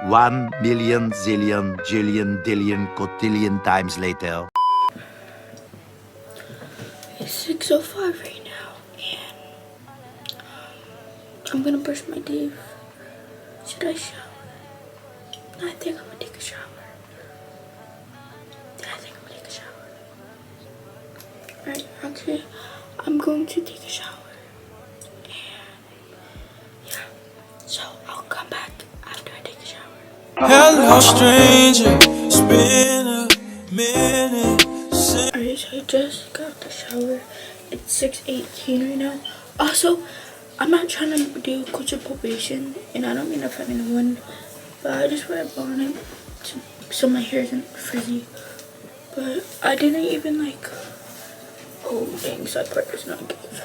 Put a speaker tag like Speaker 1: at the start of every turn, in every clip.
Speaker 1: 1,000,000 zillion jillion dillion cotillion times later.
Speaker 2: It's 6:05 right now, and I'm gonna brush my teeth. Should I shower? I think I'm gonna take a shower. Alright, actually, I'm going to take a shower. And yeah, so I'll come back after I take a shower.
Speaker 3: Hello, stranger. It's been a minute since.
Speaker 2: Alright, so I just got out the shower. It's 6:18 right now. Also, I'm not trying to do culture appropriation, and I don't mean to offend anyone, but I just wear a bonnet so my hair isn't frizzy. But I didn't even like. Oh dang, side part does not give.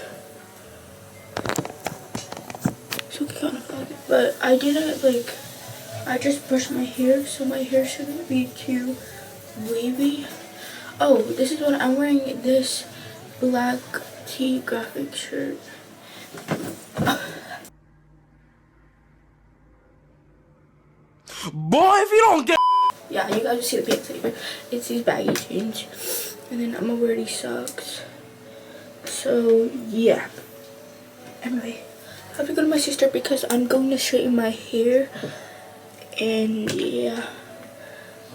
Speaker 2: So kind of foggy. But I didn't like. I just brushed my hair, so my hair shouldn't be too wavy. Oh, this is what I'm wearing. This black tee graphic shirt.
Speaker 3: Boy, if you don't get.
Speaker 2: Yeah, you guys will see the pants later. It's these baggy jeans, and then I'm gonna wear these socks. So yeah. Anyway, I have to go to my sister because I'm going to straighten my hair, and yeah.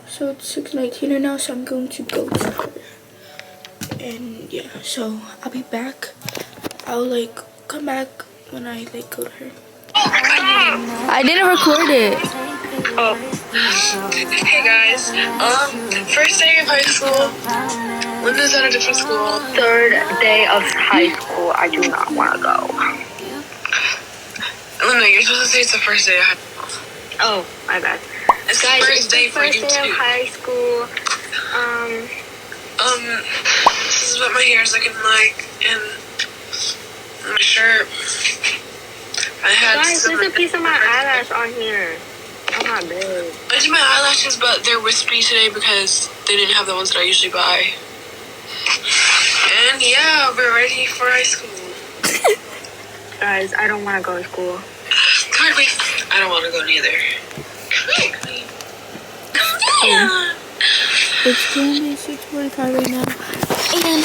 Speaker 2: So it's 6:19 right now, so I'm going to go to her, and yeah. So I'll be back. I'll like come back when I like go to her. I didn't record it.
Speaker 4: Oh. Hey guys. First day of high school. Linda is at a different school.
Speaker 5: Third day of high school. I do not want to go.
Speaker 4: Linda, you're supposed to say it's the first day of high school.
Speaker 5: Oh, my bad.
Speaker 4: It's
Speaker 5: Guys,
Speaker 4: the first
Speaker 5: it's
Speaker 4: day
Speaker 5: the
Speaker 4: for
Speaker 5: first
Speaker 4: you
Speaker 5: day
Speaker 4: too.
Speaker 5: of high school.
Speaker 4: This is what my hair is looking like, and my shirt. I had
Speaker 5: Guys, there's a piece of my eyelash on here. Oh my bad.
Speaker 4: I did my eyelashes, but they're wispy today because they didn't have the ones that I usually buy. And yeah, we're ready for high school.
Speaker 5: Guys, I don't want to go to school.
Speaker 4: Come here, Queen. I don't want to go neither. Yeah.
Speaker 2: It's currently 6:45 right now, and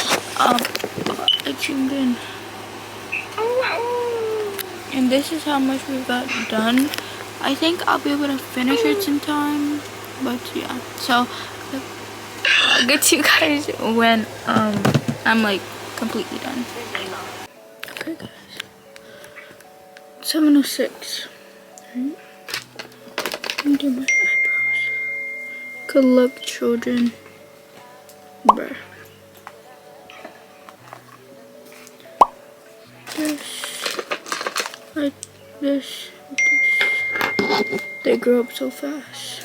Speaker 2: I tuned in. And this is how much we got done. I think I'll be able to finish it in time, but yeah. So I'll get to you guys when I'm like completely done. Okay, guys. 7:06. Right? I'm doing my eyebrows. Good luck, children. Bruh. This. They grow up so fast.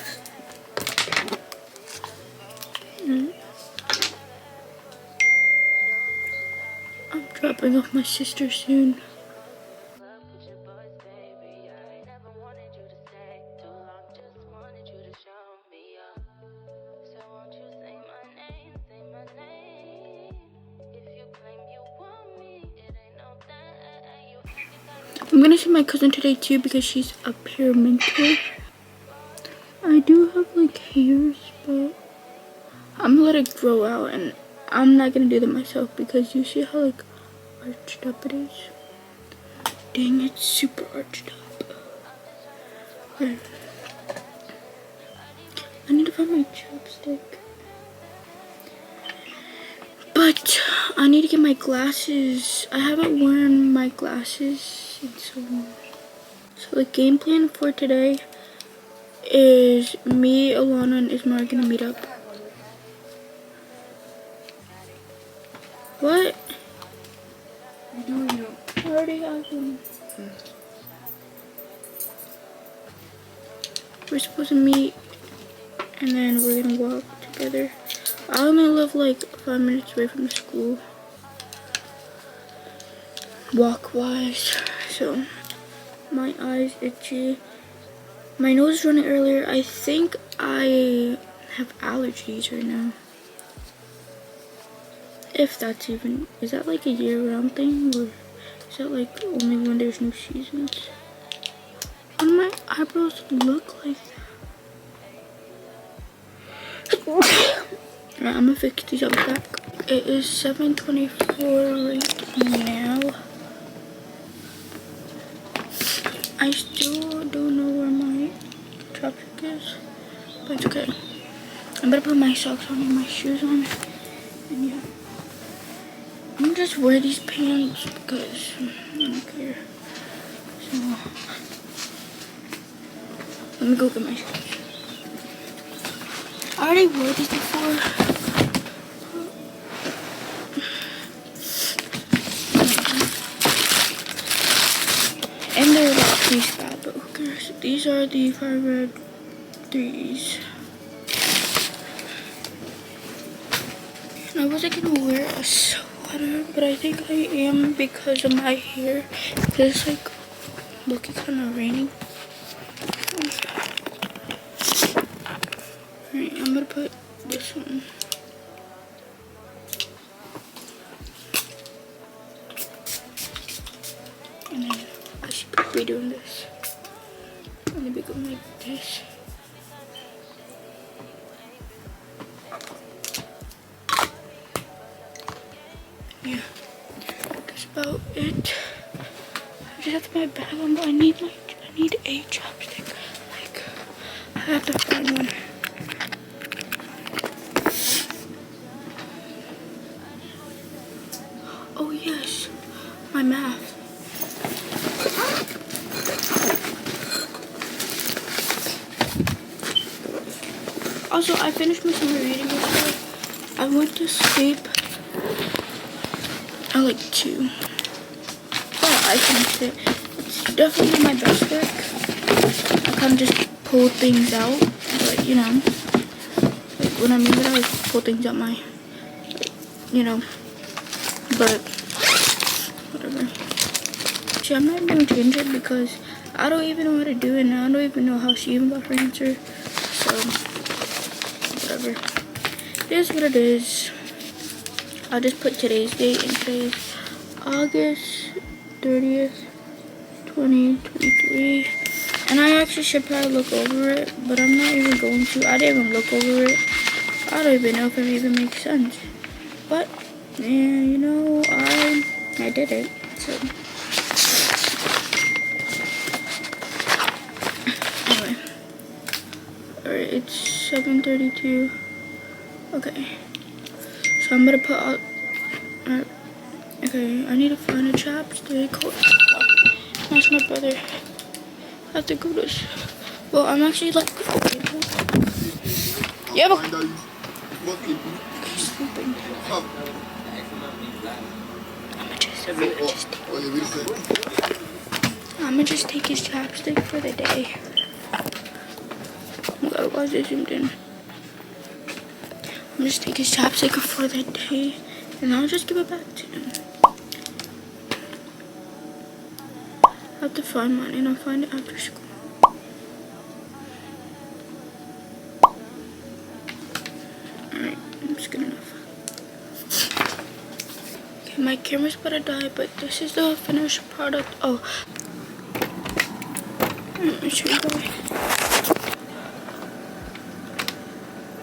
Speaker 2: I'm dropping off my sister soon. I'm gonna see my cousin today too because she's up here mental. I do have like hairs, but I'm gonna let it grow out, and I'm not gonna do them myself because you see how like arched up it is. Dang, it's super arched up. Okay. I need to find my chapstick. But I need to get my glasses. I haven't worn my glasses in so long. So the game plan for today is me, Alana, and Ismar are gonna meet up. What?
Speaker 4: I don't know.
Speaker 2: I already have them. We're supposed to meet, and then we're gonna walk together. I only live like 5 minutes away from the school, walk-wise. So my eyes itchy. My nose is running earlier. I think I have allergies right now. If that's even, is that like a year-round thing, or is that like only when there's new seasons? Why do my eyebrows look like that? Alright, I'm gonna fix these up back. It is 7:24 right now. I still don't know where my chapstick is, but it's okay. I'm gonna put my socks on and my shoes on, and yeah. I'm gonna just wear these pants because I don't care. So, let me go get my shoes. I already wore these before. And they're like pretty bad, but who cares? These are the Fire Red 3s. And I wasn't gonna wear a sweater, but I think I am because of my hair. Because it's like looking kind of rainy. Alright, I'm gonna put this one. And then I should be doing this. I'm gonna be going like this. Yeah, that's about it. I just have to my bag on, but I need a chapstick. Like, I have to find one. Oh yes, my math. Also, I finished my summer reading yesterday. I went to sleep at like 2. But I finished it. It's definitely my best work. I kind of just pulled things out. But, you know, like when I mean that, I like pull things out my, you know, but whatever. See, I'm not even going to change it because I don't even know how to do it and I don't even know how she even got her answer. So, whatever. It is what it is. I'll just put today's date and today's August 30th, 2023. And I actually should probably look over it, but I'm not even going to. I didn't even look over it. I don't even know if it even makes sense. But, yeah, you know, I did it. So, anyway. Alright, it's 7:32. Okay. So I'm gonna put out. Okay, I need to find a chapstick. That's my brother. I have to go to. Well, I'm actually like. Okay, yeah, but. He's sleeping. I'm gonna just take his chapstick for the day. Oh my god, why is it zoomed in? I'm just take his chapstick for the day, and I'll just give it back to him. I have to find mine, and I'll find it after school. Alright, that's good enough. Okay, my camera's about to die, but this is the finished product. Oh, let me show you guys.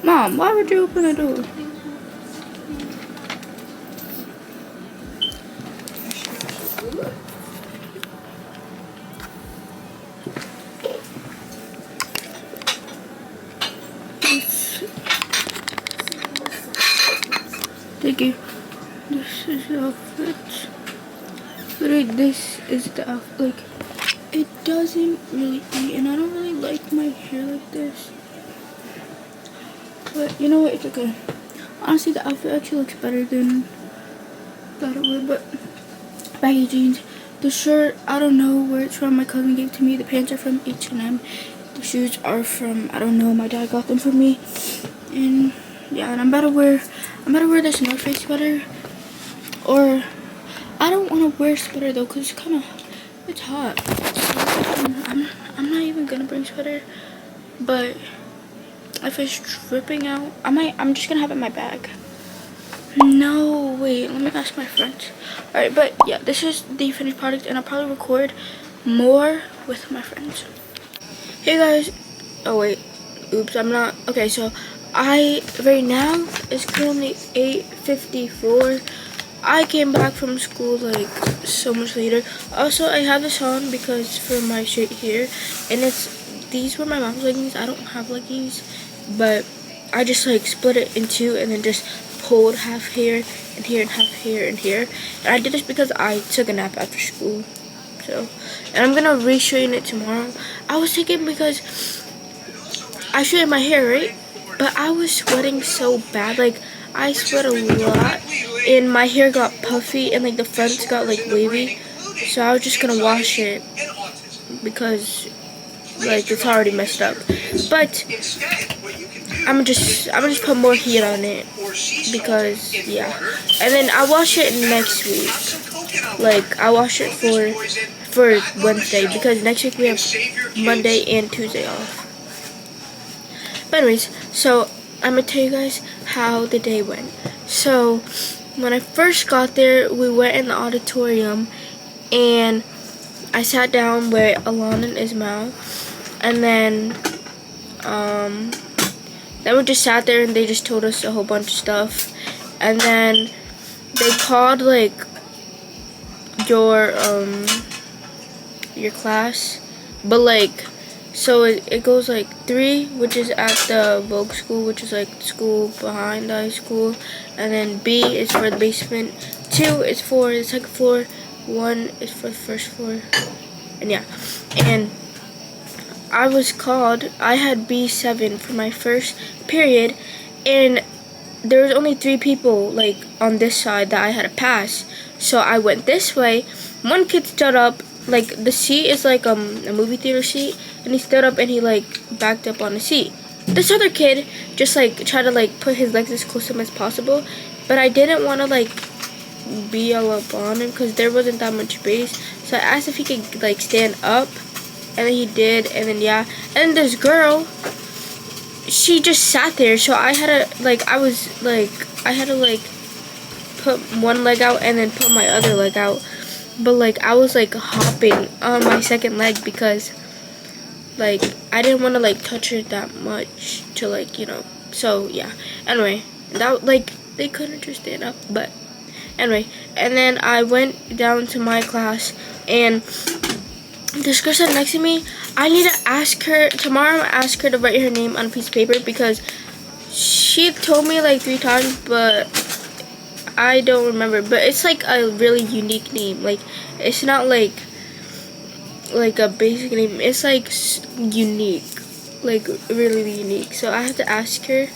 Speaker 2: Mom, why would you open the door? Thank you. This is the outfit. Literally, this is the outfit. Like, it doesn't really eat, and I don't really like my hair like this. But you know what? It's okay. Honestly, the outfit actually looks better than thought it would. But baggy jeans. The shirt, I don't know where it's from. My cousin gave it to me. The pants are from H&M. The shoes are from, I don't know. My dad got them for me. And yeah, and I'm about to wear this North Face sweater. Or I don't want to wear a sweater though, cause it's hot. So, I'm not even gonna bring sweater. But if it's dripping out, I'm just gonna have it in my bag. No, wait, let me ask my friends. Alright, but yeah, this is the finished product, and I'll probably record more with my friends. Hey guys. Oh wait, oops, I'm not. Okay, so right now it's currently 8:54. I came back from school like so much later. Also, I have this on because for my shirt here, and these were my mom's leggings. I don't have leggings, but I just like split it in two and then just pulled half here and here and half here and here. And I did this because I took a nap after school. So, and I'm gonna re-straighten it tomorrow. I was thinking because I straightened my hair, right? But I was sweating so bad, like I sweat a lot, and my hair got puffy and like the fronts got like wavy. So I was just gonna wash it because like it's already messed up. But I'm just put more heat on it because yeah. And then I'll wash it next week. Like I'll wash it for Wednesday because next week we have Monday and Tuesday off. But anyways, so I'm gonna tell you guys how the day went. So when I first got there, we went in the auditorium and I sat down with Alana and Ismail, and then we just sat there and they just told us a whole bunch of stuff. And then they called like your class, but like so it goes like 3, which is at the Vogue school, which is like the school behind the high school, and then B is for the basement, 2 is for the second floor, 1 is for the first floor, and yeah. And I was called, I had B7 for my first period, and there was only 3 people like on this side that I had to pass. So I went this way. One kid stood up, like the seat is like a movie theater seat, and he stood up and he like backed up on the seat. This other kid just like tried to like put his legs as close to him as possible, but I didn't want to like be all up on him because there wasn't that much space. So I asked if he could like stand up, and then he did, and then yeah. And then this girl, she just sat there, so I had to like put one leg out and then put my other leg out. But like I was like hopping on my second leg because like I didn't want to like touch her that much to like, you know. So yeah. Anyway, that like they couldn't just stand up, but anyway. And then I went down to my class, and this girl sat next to me. I need to ask her tomorrow. I'm gonna ask her to write her name on a piece of paper because she told me like 3 times, but I don't remember. But it's like a really unique name. Like it's not like a basic name. It's like unique, like really unique. So I have to ask her.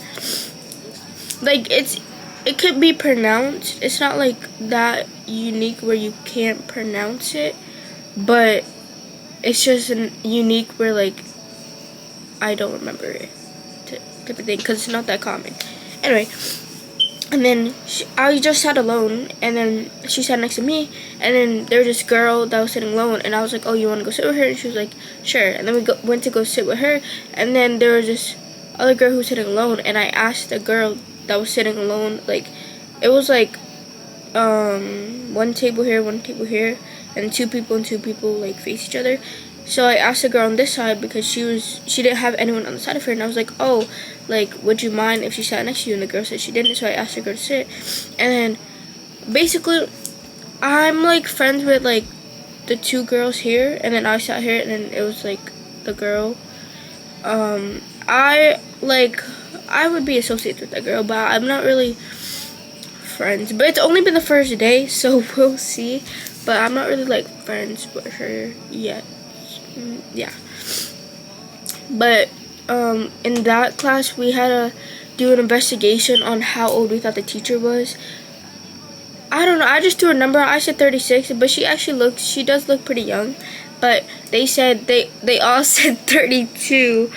Speaker 2: Like it could be pronounced. It's not like that unique where you can't pronounce it, but it's just unique where like I don't remember it type of thing because it's not that common. Anyway, and then I just sat alone, and then she sat next to me, and then there was this girl that was sitting alone, and I was like, oh, you want to go sit with her? And she was like, sure. And then we went to go sit with her, and then there was this other girl who was sitting alone, and I asked the girl that was sitting alone, like it was like one table here, and 2 people and 2 people like face each other. So I asked the girl on this side because she didn't have anyone on the side of her, and I was like, oh, like would you mind if she sat next to you? And the girl said she didn't. So I asked the girl to sit, and then basically I'm like friends with like the 2 girls here, and then I sat here, and then it was like the girl. I would be associated with that girl, but I'm not really friends. But it's only been the first day, so we'll see. But I'm not really like friends with her yet. Yeah. But in that class we had to do an investigation on how old we thought the teacher was. I don't know, I just threw a number. I said 36, but she does look pretty young. But they said they all said 32,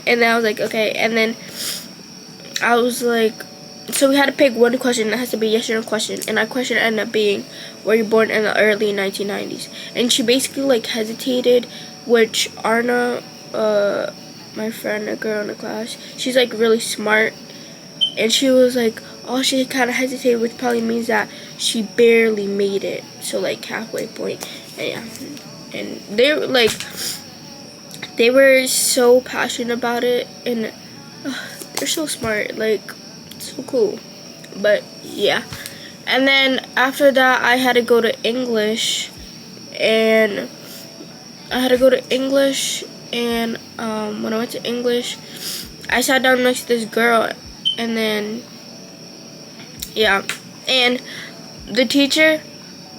Speaker 2: and I was like, okay. And then I was like, so we had to pick one question. It has to be a yes or no question, and our question ended up being, were you born in the early 1990s? And she basically like hesitated, which Arna, my friend, a girl in the class, she's like really smart, and she was like, oh, she kind of hesitated, which probably means that she barely made it, so like halfway point. And yeah, and they were so passionate about it, and you're so smart, like, so cool. But yeah, and then after that I had to go to English, and when I went to English, I sat down next to this girl, and then yeah, and the teacher,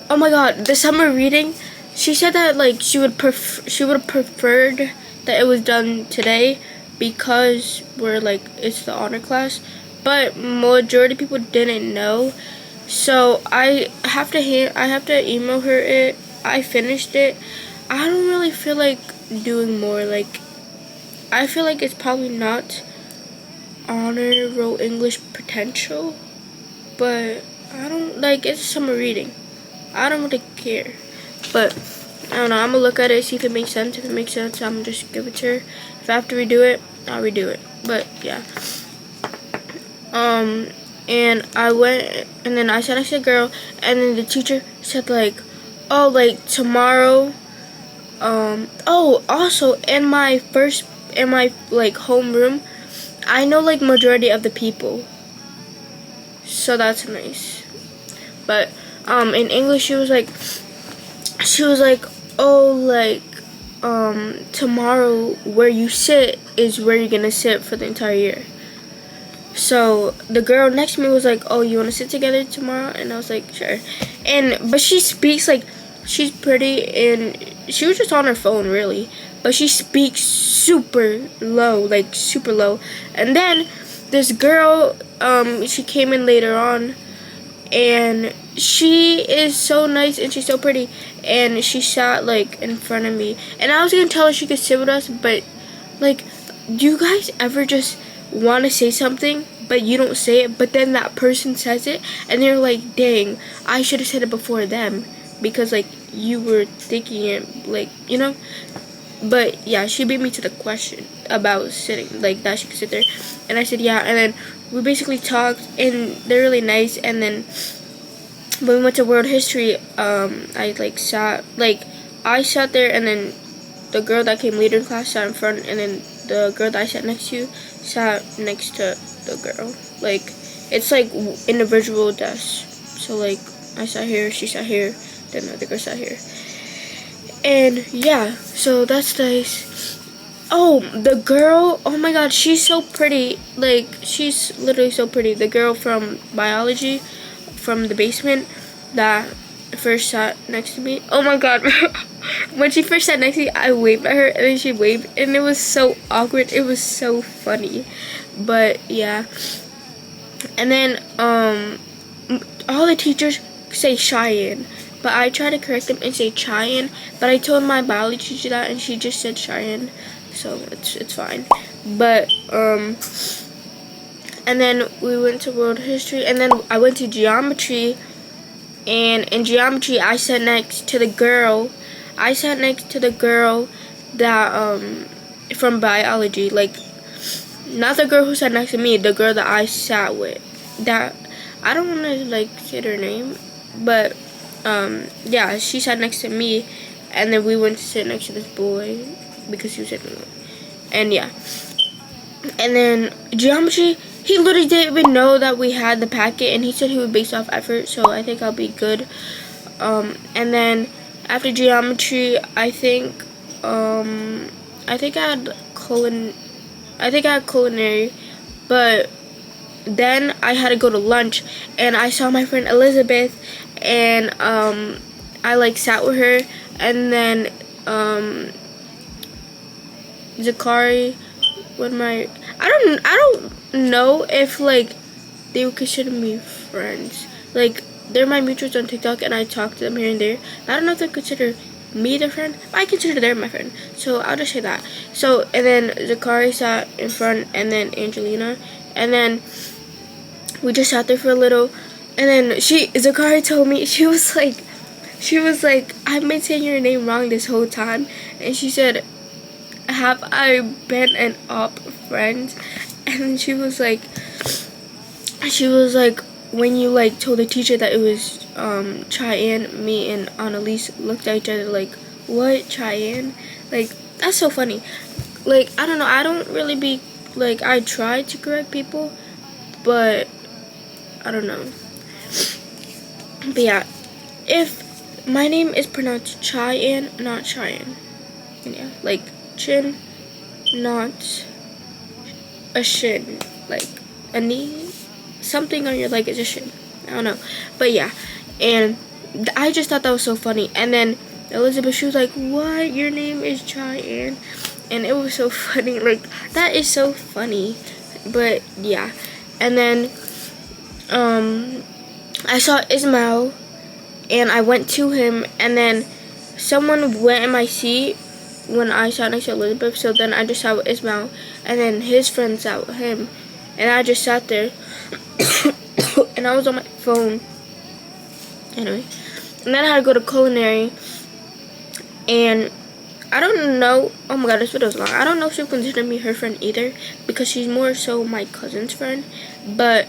Speaker 2: oh my god, the summer reading, she said that like she would have preferred that it was done today because we're like, it's the honor class, but majority of people didn't know. So I have to email her it. I finished it. I don't really feel like doing more. Like, I feel like it's probably not honor roll English potential, but I don't, like, it's summer reading. I don't really care. But I don't know, I'm gonna look at it, see if it makes sense. If it makes sense, I'm gonna just give it to her. If I have to redo it, I'll redo it. But yeah. And I went, and then I sat next to a girl, and then the teacher said like, oh, like tomorrow, oh, also in my like homeroom, I know like majority of the people, so that's nice. But in English she was like, oh, like tomorrow where you sit is where you're gonna sit for the entire year. So the girl next to me was like, oh, you want to sit together tomorrow? And I was like, sure. But she speaks like, she's pretty, and she was just on her phone really, but she speaks super low, like super low. And then this girl, she came in later on, and she is so nice and she's so pretty, and she sat like in front of me, and I was gonna tell her she could sit with us, but like, do you guys ever just want to say something but you don't say it, but then that person says it and they're like, dang, I should have said it before them because like you were thinking it, like, you know? But yeah, she beat me to the question about sitting, like that she could sit there, and I said yeah. And then we basically talked, and they're really nice. And then when we went to world history, I sat there, and then the girl that came later in class sat in front, and then the girl that I sat next to sat next to the girl. Like, it's like individual desks. So like, I sat here, she sat here, then the other girl sat here. And yeah, so that's nice. Oh, the girl, oh my god, she's so pretty. Like, she's literally so pretty. The girl from biology, from the basement, that first sat next to me. Oh my god. When she first sat next to me, I waved at her, and then she waved, and it was so awkward. It was so funny. But yeah. And then all the teachers say Cheyenne, but I try to correct them and say Chhayanne, but I told my biology teacher that, and she just said Cheyenne, so it's fine. But and then we went to world history, and then I went to geometry, and in geometry I sat next to the girl. I sat next to the girl that from biology, like, not the girl who sat next to me, the girl that I sat with. That, I don't want to like say her name, but yeah, she sat next to me, and then we went to sit next to this boy because he was sitting there. And yeah, and then geometry, he literally didn't even know that we had the packet, and he said he would base off effort, so I think I'll be good. And then after geometry, I think I had culinary, but then I had to go to lunch, and I saw my friend Elizabeth, and I like sat with her, and then Zakari with my, I don't know if like they would consider me friends. Like, they're my mutuals on TikTok, and I talk to them here and there. I don't know if they consider me their friend, but I consider them my friend, so I'll just say that. So, and then Zakari sat in front, and then Angelina, and then we just sat there for a little, and then Zakari told me, she was like, I've been saying your name wrong this whole time, and she said, have I been an op friend? And then she was like, when you like told the teacher that it was Chhayanne, me and Annalise looked at each other like, what, Chhayanne? Like, that's so funny. Like, I don't know, I don't really be like, I try to correct people, but I don't know. But yeah, if my name is pronounced Chhayanne, not Cheyenne. Yeah, like chin, not a shin, like a knee, something on your leg is a shin. I don't know, but yeah, and I just thought that was so funny. And then Elizabeth, she was like, "What? Your name is Chhayanne?" And it was so funny. Like, that is so funny. But yeah, and then I saw Ismail, and I went to him, and then someone went in my seat when I sat next to Elizabeth, so then I just sat with Ismail, and then his friend sat with him, and I just sat there, and I was on my phone, anyway, and then I had to go to culinary, and I don't know, oh my god, this video's long, I don't know if she'll consider me her friend either, because she's more so my cousin's friend, but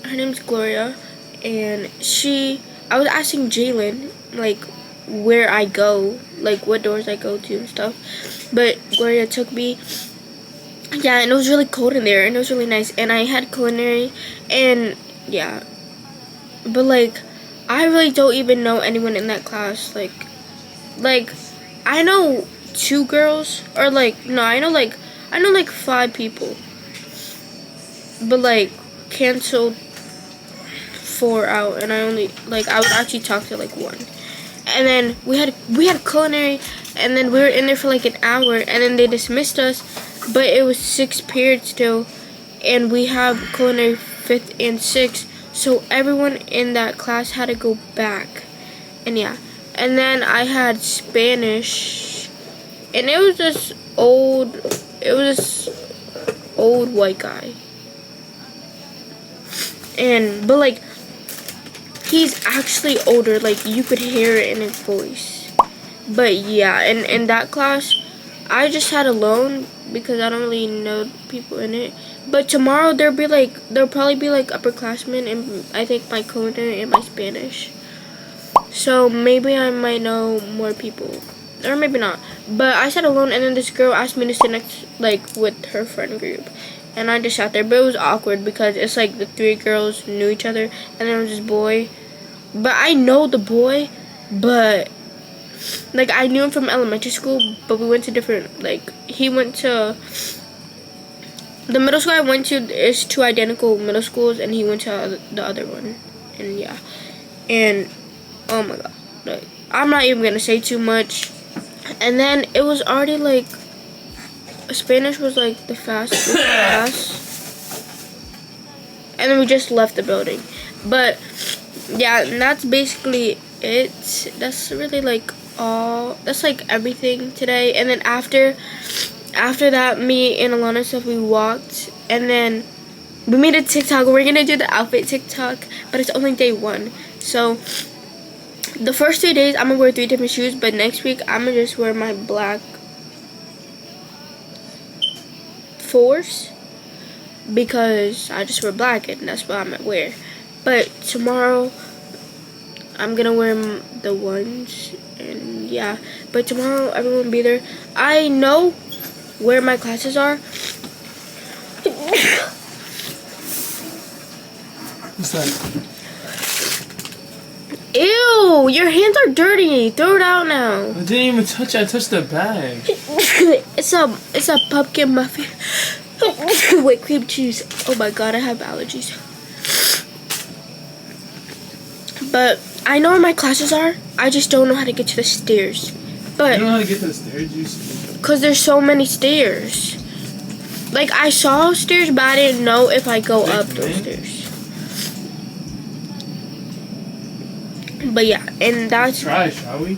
Speaker 2: her name's Gloria, and I was asking Jalen, like, where I go, like, what doors I go to and stuff, but Gloria took me, yeah, and it was really cold in there, and it was really nice, and I had culinary, and, yeah, but, like, I really don't even know anyone in that class, like, I know 2 girls, or, like, no, I know, like, 5 people, but, like, canceled 4 out, and I only, like, I would actually talk to, like, 1. And then we had culinary, and then we were in there for like an hour, and then they dismissed us, but it was 6 periods still, and we have culinary 5th and 6th, so everyone in that class had to go back. And yeah, and then I had Spanish, and it was this old white guy, but like, he's actually older, like, you could hear it in his voice. But yeah, and in that class, I just had alone because I don't really know people in it. But tomorrow there'll probably be like upperclassmen, and I think my culinary and my Spanish. So maybe I might know more people, or maybe not. But I sat alone, and then this girl asked me to sit next, like, with her friend group. And I just sat there, but it was awkward because it's like the 3 girls knew each other, and there was this boy. But I know the boy, but, like, I knew him from elementary school, but we went to different, like, he went to, the middle school I went to is 2 identical middle schools, and he went to the other one, and yeah, and, oh my god, like, I'm not even gonna say too much. And then it was already, like, Spanish was, like, the fastest class, and then we just left the building. But yeah, and that's basically it. That's really, like, all, that's, like, everything today. And then after that, me and Alana and stuff, we walked, and then we made a TikTok. We're gonna do the outfit TikTok, but it's only day 1. So the first 3 days I'm gonna wear 3 different shoes, but next week I'm gonna just wear my black 4s because I just wear black, and that's what I'm gonna wear. But tomorrow I'm gonna wear the 1s, and yeah, but tomorrow everyone will be there. I know where my classes are.
Speaker 3: What's that?
Speaker 2: Ew, your hands are dirty. Throw it out now.
Speaker 3: I didn't even touch it. I touched the bag.
Speaker 2: It's a pumpkin muffin with cream cheese. Oh my god, I have allergies. But I know where my classes are. I just don't know how to get to the stairs. But
Speaker 3: You don't know how to get to the stairs, you?
Speaker 2: because there's so many stairs. Like, I saw stairs, but I didn't know if I go up those stairs. But yeah, and that's...
Speaker 3: Try, shall we?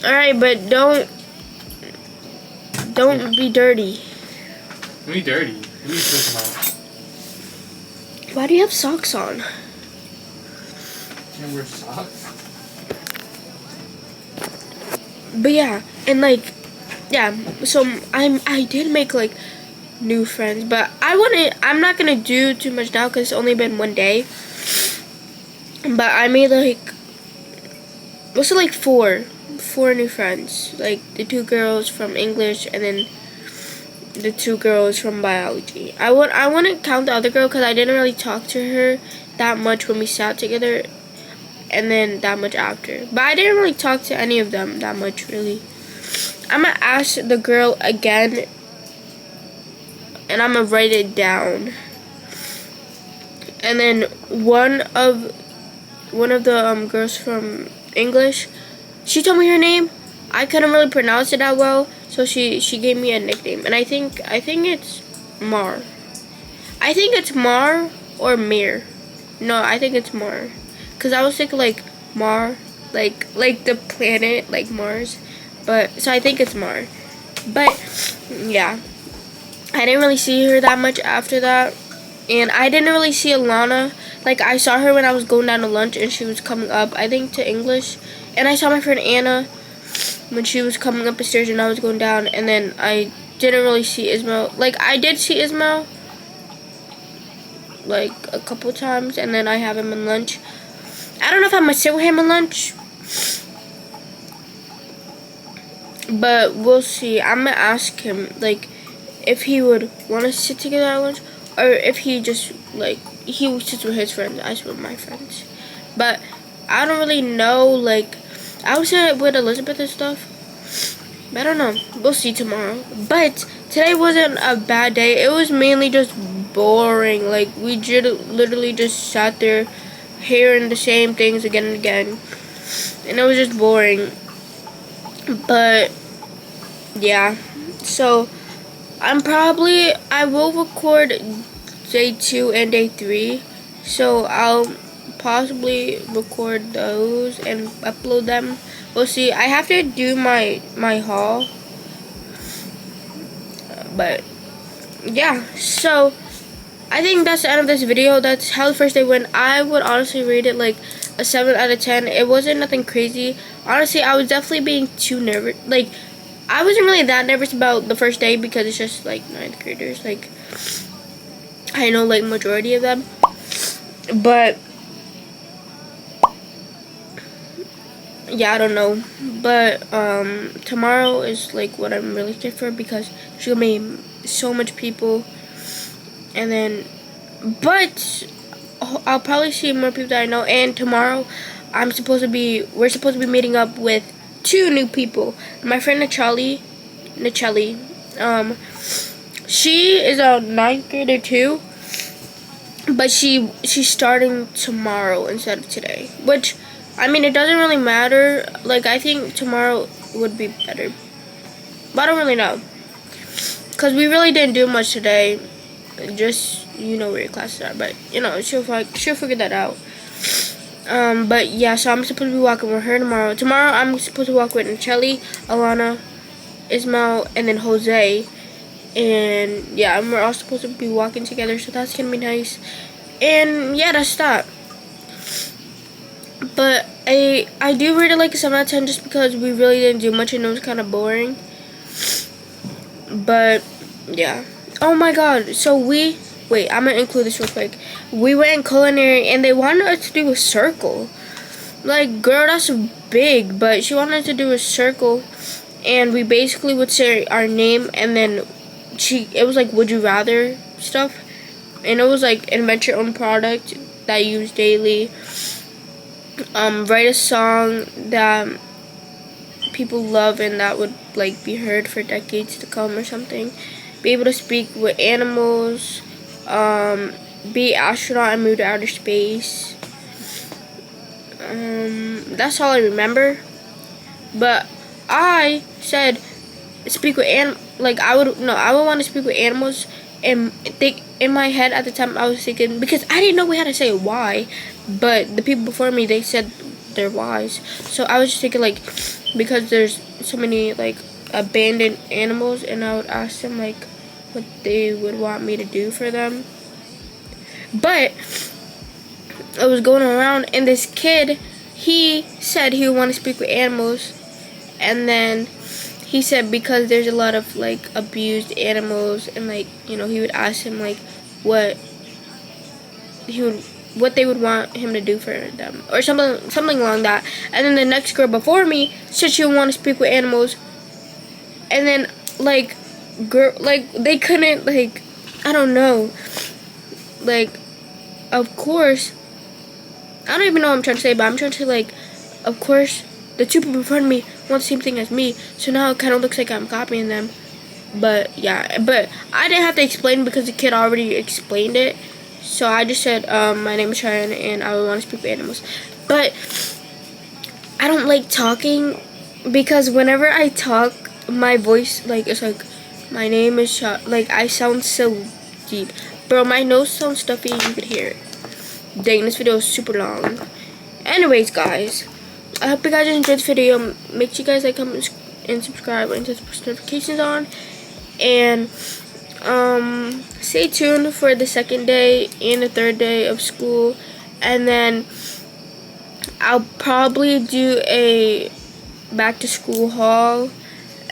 Speaker 2: Alright, but don't be dirty.
Speaker 3: We dirty. We talking about?
Speaker 2: Why do you have socks on?
Speaker 3: Can't wear socks.
Speaker 2: But yeah, and like, yeah, so I did make like new friends, but I'm not gonna do too much now because it's only been 1 day. But I made like, what's it, like 4 new friends, like the 2 girls from English, and then the 2 girls from biology. I wouldn't count the other girl because I didn't really talk to her that much when we sat together, and then that much after. But I didn't really talk to any of them that much, really. I'm gonna ask the girl again, and I'm gonna write it down. And then one of the girls from English, she told me her name. I couldn't really pronounce it that well, so she gave me a nickname, and I think it's Mar. I think it's Mar or Mir. No, I think it's Mar, cause I was thinking like Mar, like the planet, like Mars, but so I think it's Mar. But yeah, I didn't really see her that much after that, and I didn't really see Alana. Like, I saw her when I was going down to lunch, and she was coming up, I think, to English, and I saw my friend Anna when she was coming up the stairs and I was going down, and then I didn't really see Ismail. Like, I did see Ismail like a couple times, and then I have him in lunch. I don't know if I'm gonna sit with him in lunch, but we'll see. I'm gonna ask him like if he would want to sit together at lunch, or if he just like he sits with his friends, I sit with my friends. But I don't really know. Like, I would sit with Elizabeth and stuff. I don't know. We'll see tomorrow. But today wasn't a bad day. It was mainly just boring. Like, we literally just sat there hearing the same things again and again. And it was just boring. But, yeah. So, I will record day 2 and day 3. So, I'll possibly record those and upload them. We'll see. I have to do my haul, but yeah, so I think that's the end of this video. That's how the first day went. I would honestly rate it like a 7 out of 10. It wasn't nothing crazy. Honestly, I was definitely being too nervous. Like, I wasn't really that nervous about the first day because it's just like 9th graders. Like, I know like majority of them, but yeah, I don't know. But tomorrow is like what I'm really scared for, because there's gonna be so much people, and then but I'll probably see more people that I know. And tomorrow we're supposed to be meeting up with 2 new people. My friend Nachali, she is a 9th grader too, but she's starting tomorrow instead of today, which, I mean, it doesn't really matter. Like, I think tomorrow would be better, but I don't really know, because we really didn't do much today. Just, you know where your classes are, but, you know, she'll figure that out. But, yeah, so I'm supposed to be walking with her tomorrow. Tomorrow, I'm supposed to walk with Nacheli, Alana, Ismail, and then Jose. And, yeah, and we're all supposed to be walking together, so that's going to be nice. And, yeah, that's that. But I do rate it like a 7 out of 10 just because we really didn't do much and it was kind of boring. But, yeah. Oh my god. So wait, I'm going to include this real quick. We went in culinary and they wanted us to do a circle. Like, girl, that's big. But she wanted us to do a circle. And we basically would say our name, and then it was like would you rather stuff. And it was like invent your own product that you use daily. Write a song that people love and that would like be heard for decades to come or something. Be able to speak with animals. Be astronaut and move to outer space. That's all I remember. But I said speak with I would want to speak with animals, and think in my head at the time I was thinking, because I didn't know we had to say why, but the people before me, they said they're wise. So I was just thinking like, because there's so many like abandoned animals, and I would ask them like what they would want me to do for them. But I was going around and this kid, he said he would want to speak with animals, and then he said because there's a lot of like abused animals, and like, you know, he would ask him like what they would want him to do for them, or something along that. And then the next girl before me said she would want to speak with animals, and then like girl, like, they couldn't, like, I don't know, like, of course, I don't even know what I'm trying to say, but I'm trying to say, like, of course, the two people in front of me want the same thing as me, so now it kind of looks like I'm copying them. But yeah, but I didn't have to explain because the kid already explained it. So I just said, my name is Chhayanne and I want to speak with animals. But I don't like talking because whenever I talk, my voice, like, it's like, my name is like, I sound so deep. Bro, my nose sounds stuffy, you could hear it. Dang, this video is super long. Anyways, guys, I hope you guys enjoyed this video. Make sure you guys like, comment, and subscribe, and turn post notifications on. And stay tuned for the second day and the third day of school, and then I'll probably do a back to school haul,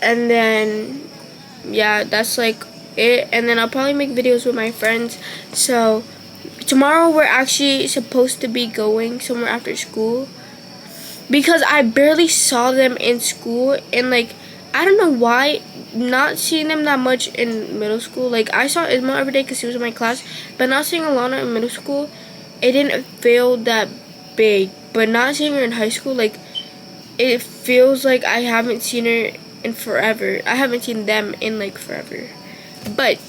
Speaker 2: and then yeah, that's like it. And then I'll probably make videos with my friends. So tomorrow we're actually supposed to be going somewhere after school because I barely saw them in school, and like, I don't know why, not seeing them that much in middle school. Like, I saw Isma every day because he was in my class, but not seeing Alana in middle school, it didn't feel that big. But not seeing her in high school, like, it feels like I haven't seen her in forever. I haven't seen them in, like, forever. But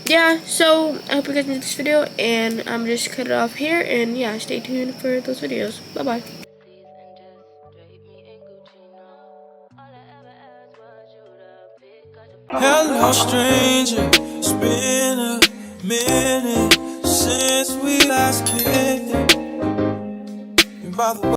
Speaker 2: yeah, so I hope you guys enjoyed this video, and I'm just cut it off here, and yeah, stay tuned for those videos. Bye bye.
Speaker 6: Hello, stranger. It's been a minute since we last kicked it. By the way,